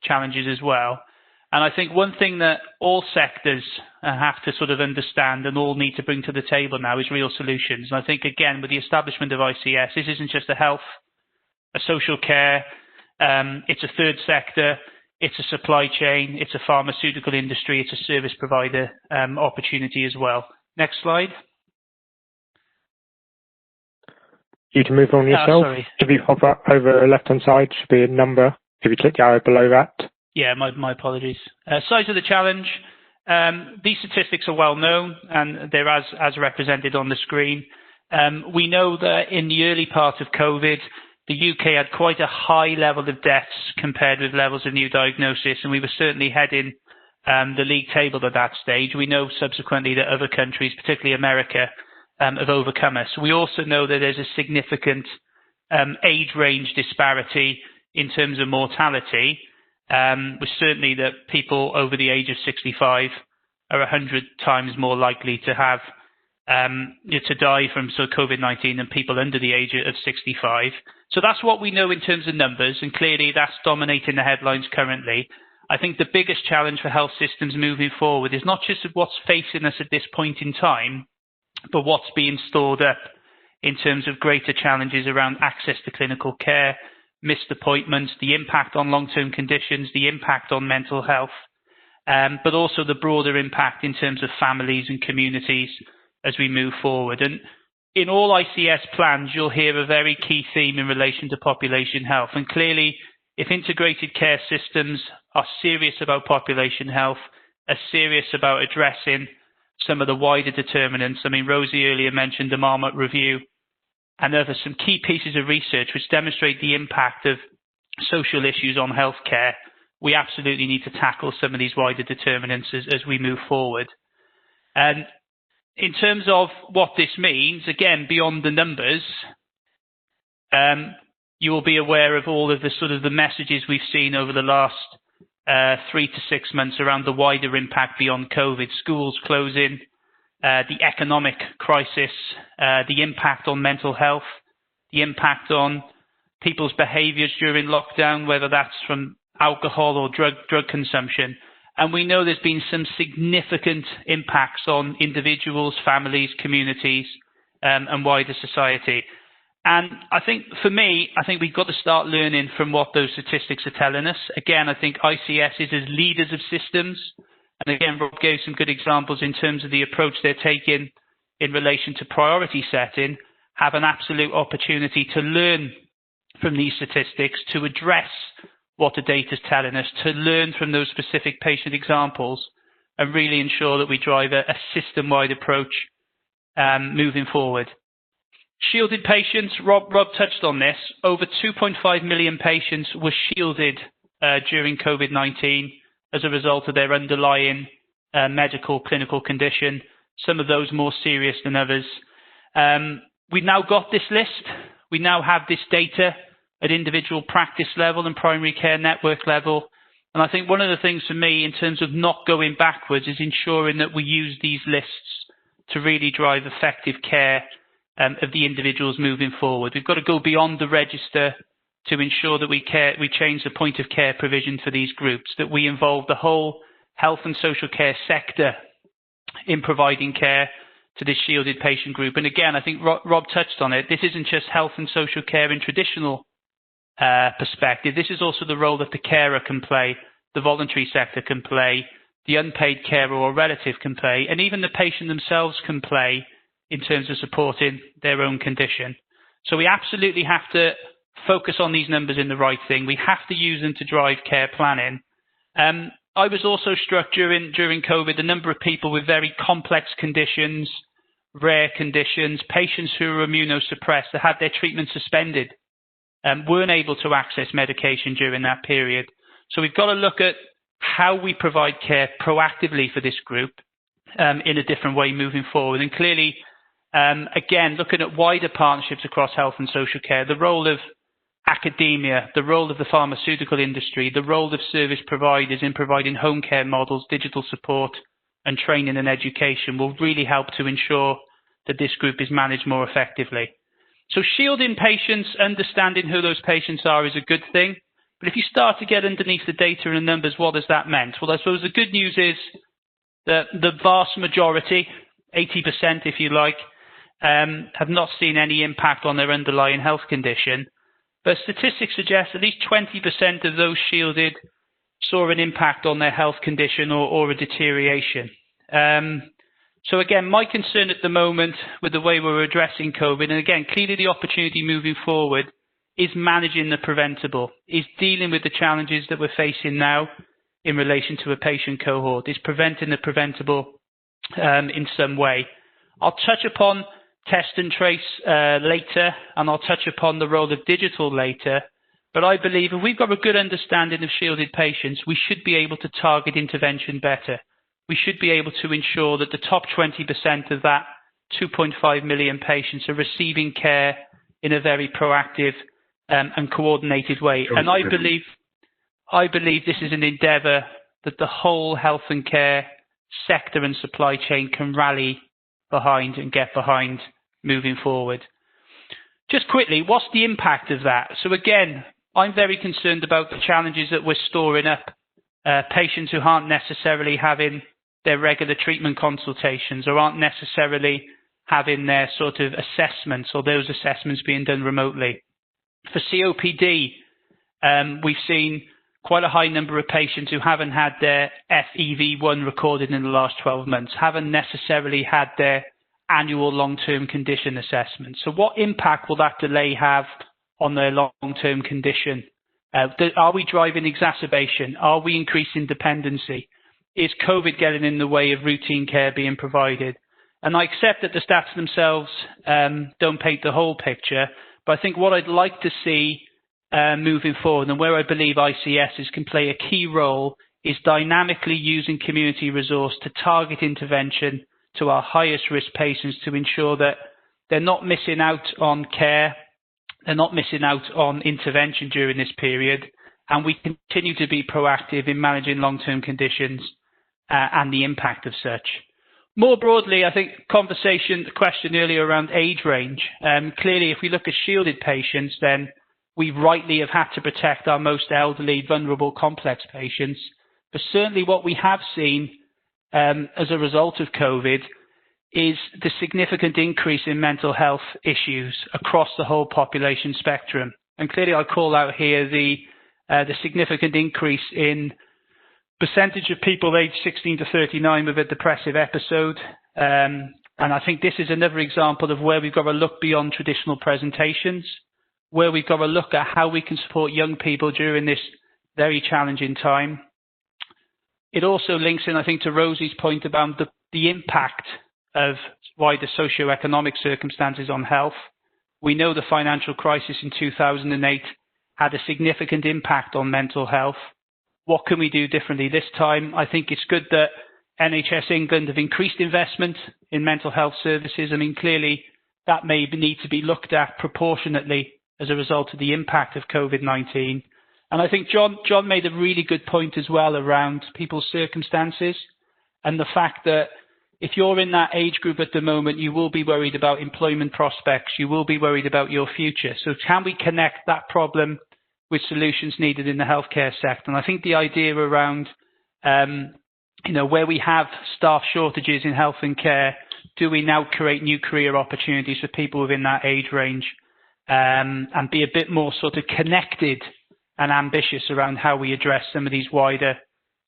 challenges as well. And I think one thing that all sectors have to sort of understand and all need to bring to the table now is real solutions. And I think, again, with the establishment of ICS, this isn't just a health, a social care, it's a third sector, it's a supply chain, it's a pharmaceutical industry, it's a service provider opportunity as well. Next slide. You to move on yourself. Sorry. If you hover over the left-hand side, should be a number. If you click the arrow below that. Yeah, my apologies. Size of the challenge. These statistics are well known, and they're as represented on the screen. We know that in the early part of COVID, the UK had quite a high level of deaths compared with levels of new diagnosis, and we were certainly heading the league table at that stage. We know subsequently that other countries, particularly America, have overcome us. We also know that there's a significant age range disparity in terms of mortality, with certainly that people over the age of 65 are 100 times more likely to have to die from COVID-19 than people under the age of 65. So that's what we know in terms of numbers, and clearly that's dominating the headlines currently. I think the biggest challenge for health systems moving forward is not just what's facing us at this point in time, but what's being stored up in terms of greater challenges around access to clinical care, missed appointments, the impact on long-term conditions, the impact on mental health, but also the broader impact in terms of families and communities as we move forward. And in all ICS plans, you'll hear a very key theme in relation to population health. And clearly, if integrated care systems are serious about population health, are serious about addressing some of the wider determinants, I mean, Rosie earlier mentioned the Marmot Review, and there are some key pieces of research which demonstrate the impact of social issues on healthcare. We absolutely need to tackle some of these wider determinants as we move forward. And in terms of what this means, again, beyond the numbers, you will be aware of all of the sort of the messages we've seen over the last 3 to 6 months around the wider impact beyond COVID, schools closing, the economic crisis, the impact on mental health, the impact on people's behaviours during lockdown, whether that's from alcohol or drug consumption. And we know there's been some significant impacts on individuals, families, communities, and wider society. And I think, for me, I think we've got to start learning from what those statistics are telling us. Again, I think ICS is as leaders of systems. And again, Rob gave some good examples in terms of the approach they're taking in relation to priority setting, have an absolute opportunity to learn from these statistics, to address what the data is telling us, to learn from those specific patient examples, and really ensure that we drive a system-wide approach moving forward. Shielded patients, Rob touched on this. Over 2.5 million patients were shielded during COVID-19 as a result of their underlying medical clinical condition, some of those more serious than others. We've now got this list. We now have this data at individual practice level and primary care network level. And I think one of the things for me in terms of not going backwards is ensuring that we use these lists to really drive effective care of the individuals moving forward. We've got to go beyond the register to ensure that we change the point of care provision for these groups, that we involve the whole health and social care sector in providing care to this shielded patient group. And again, I think Rob touched on it. This isn't just health and social care in traditional perspective. This is also the role that the carer can play, the voluntary sector can play, the unpaid carer or relative can play, and even the patient themselves can play in terms of supporting their own condition. So we absolutely have to focus on these numbers in the right thing. We have to use them to drive care planning. I was also struck during COVID, the number of people with very complex conditions, rare conditions, patients who are immunosuppressed, that had their treatment suspended, weren't able to access medication during that period. So we've got to look at how we provide care proactively for this group in a different way moving forward. And clearly, again, looking at wider partnerships across health and social care, the role of academia, the role of the pharmaceutical industry, the role of service providers in providing home care models, digital support, and training and education will really help to ensure that this group is managed more effectively. So shielding patients, understanding who those patients are is a good thing, But if you start to get underneath the data and the numbers, what has that meant? Well, I suppose the good news is that the vast majority, 80% if you like, have not seen any impact on their underlying health condition. But statistics suggest at least 20% of those shielded saw an impact on their health condition or a deterioration. So again, my concern at the moment with the way we're addressing COVID, and again, clearly the opportunity moving forward is managing the preventable, is dealing with the challenges that we're facing now in relation to a patient cohort, is preventing the preventable in some way. I'll touch upon test and trace later, and I'll touch upon the role of digital later. But I believe if we've got a good understanding of shielded patients, we should be able to target intervention better. We should be able to ensure that the top 20% of that 2.5 million patients are receiving care in a very proactive and coordinated way. And I believe this is an endeavour that the whole health and care sector and supply chain can rally behind and get behind moving forward. Just quickly, what's the impact of that? So again, I'm very concerned about the challenges that we're storing up patients who aren't necessarily having their regular treatment consultations or aren't necessarily having their sort of assessments or those assessments being done remotely. For COPD, we've seen quite a high number of patients who haven't had their FEV1 recorded in the last 12 months, haven't necessarily had their annual long-term condition assessment. So what impact will that delay have on their long-term condition? Are we driving exacerbation? Are we increasing dependency? Is COVID getting in the way of routine care being provided? And I accept that the stats themselves don't paint the whole picture, but I think what I'd like to see moving forward, and where I believe ICSs can play a key role, is dynamically using community resource to target intervention to our highest risk patients to ensure that they're not missing out on care, they're not missing out on intervention during this period, and we continue to be proactive in managing long-term conditions and the impact of such. More broadly, I think the question earlier around age range, clearly if we look at shielded patients, then we rightly have had to protect our most elderly, vulnerable, complex patients. But certainly what we have seen as a result of COVID is the significant increase in mental health issues across the whole population spectrum. And clearly I call out here the significant increase in percentage of people aged 16 to 39 with a depressive episode. And I think this is another example of where we've got to look beyond traditional presentations, where we've got to look at how we can support young people during this very challenging time. It also links in, I think, to Rosie's point about the impact of wider socioeconomic circumstances on health. We know the financial crisis in 2008 had a significant impact on mental health. What can we do differently this time? I think it's good that NHS England have increased investment in mental health services. I mean, clearly that may need to be looked at proportionately as a result of the impact of COVID-19. And I think John made a really good point as well around people's circumstances and the fact that if you're in that age group at the moment, you will be worried about employment prospects, you will be worried about your future. So can we connect that problem with solutions needed in the healthcare sector? And I think the idea around, where we have staff shortages in health and care, do we now create new career opportunities for people within that age range and be a bit more sort of connected and ambitious around how we address some of these wider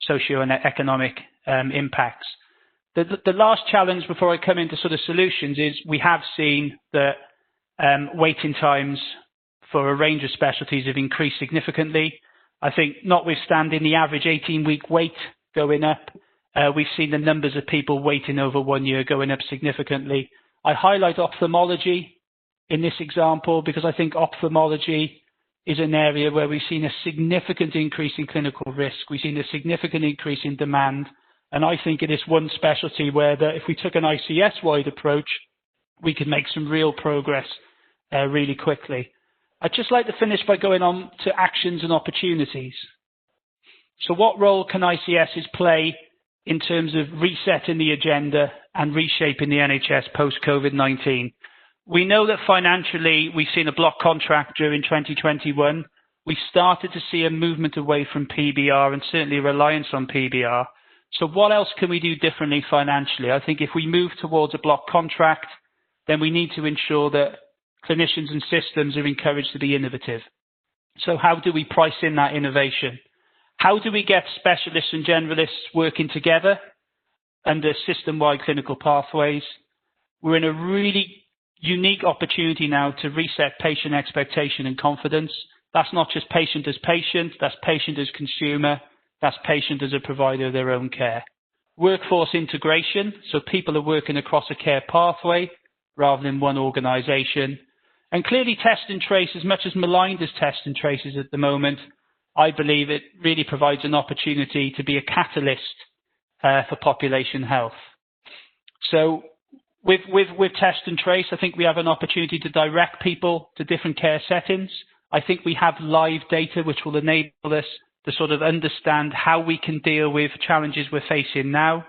socio and economic impacts. The last challenge before I come into sort of solutions is we have seen that waiting times for a range of specialties have increased significantly. I think notwithstanding the average 18-week wait going up, we've seen the numbers of people waiting over 1 year going up significantly. I highlight ophthalmology in this example because I think ophthalmology is an area where we've seen a significant increase in clinical risk. We've seen a significant increase in demand. And I think it is one specialty where if we took an ICS-wide approach, we could make some real progress really quickly. I'd just like to finish by going on to actions and opportunities. So what role can ICSs play in terms of resetting the agenda and reshaping the NHS post-COVID-19? We know that financially we've seen a block contract during 2021 We started to see a movement away from PBR and certainly a reliance on PBR. So what else can we do differently financially? I think if we move towards a block contract, then we need to ensure that clinicians and systems are encouraged to be innovative. So how do we price in that innovation? How do we get specialists and generalists working together under system-wide clinical pathways? We're in a really unique opportunity now to reset patient expectation and confidence. That's not just patient as patient, that's patient as consumer, that's patient as a provider of their own care. Workforce integration, so people are working across a care pathway rather than one organisation. And clearly test and trace, as much as maligned as test and traces at the moment, I believe it really provides an opportunity to be a catalyst for population health. So with test and trace, I think we have an opportunity to direct people to different care settings. I think we have live data which will enable us to sort of understand how we can deal with challenges we're facing now,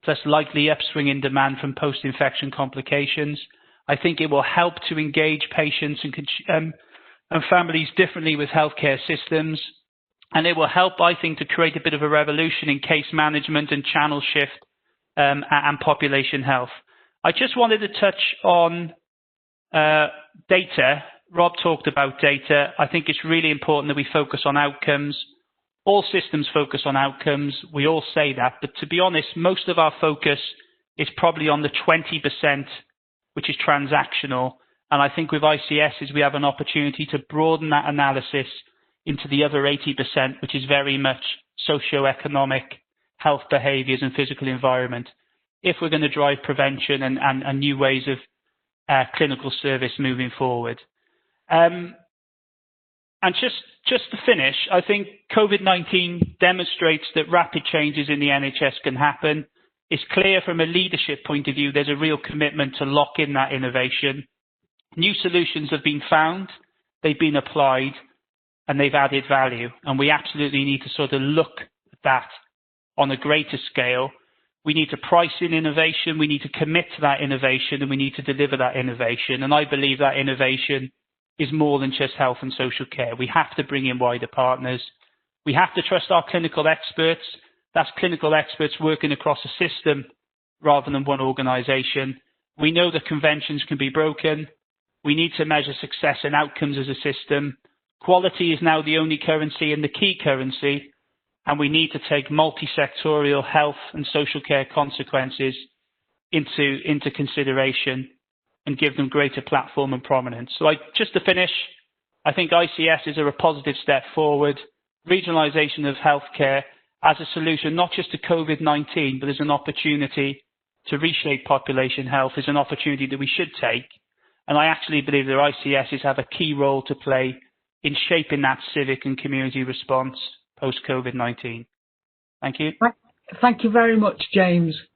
plus likely upswing in demand from post-infection complications. I think it will help to engage patients and families differently with healthcare systems. And it will help, I think, to create a bit of a revolution in case management and channel shift and population health. I just wanted to touch on data. Rob talked about data. I think it's really important that we focus on outcomes. All systems focus on outcomes. We all say that. But to be honest, most of our focus is probably on the 20%, which is transactional. And I think with ICSs, we have an opportunity to broaden that analysis into the other 80%, which is very much socioeconomic, health behaviours and physical environment, if we're going to drive prevention and new ways of clinical service moving forward. And just to finish, I think COVID-19 demonstrates that rapid changes in the NHS can happen. It's clear from a leadership point of view, there's a real commitment to lock in that innovation. New solutions have been found, they've been applied, and they've added value. And we absolutely need to sort of look at that on a greater scale. We need to price in innovation, we need to commit to that innovation, and we need to deliver that innovation. And I believe that innovation is more than just health and social care. We have to bring in wider partners. We have to trust our clinical experts. That's clinical experts working across a system rather than one organisation. We know that conventions can be broken. We need to measure success and outcomes as a system. Quality is now the only currency and the key currency, and we need to take multi-sectorial health and social care consequences into consideration and give them greater platform and prominence. So just to finish, I think ICSs are a positive step forward. Regionalisation of healthcare as a solution, not just to COVID-19, but as an opportunity to reshape population health, is an opportunity that we should take. And I actually believe that ICSs have a key role to play in shaping that civic and community response post-COVID-19. Thank you. Thank you very much, James.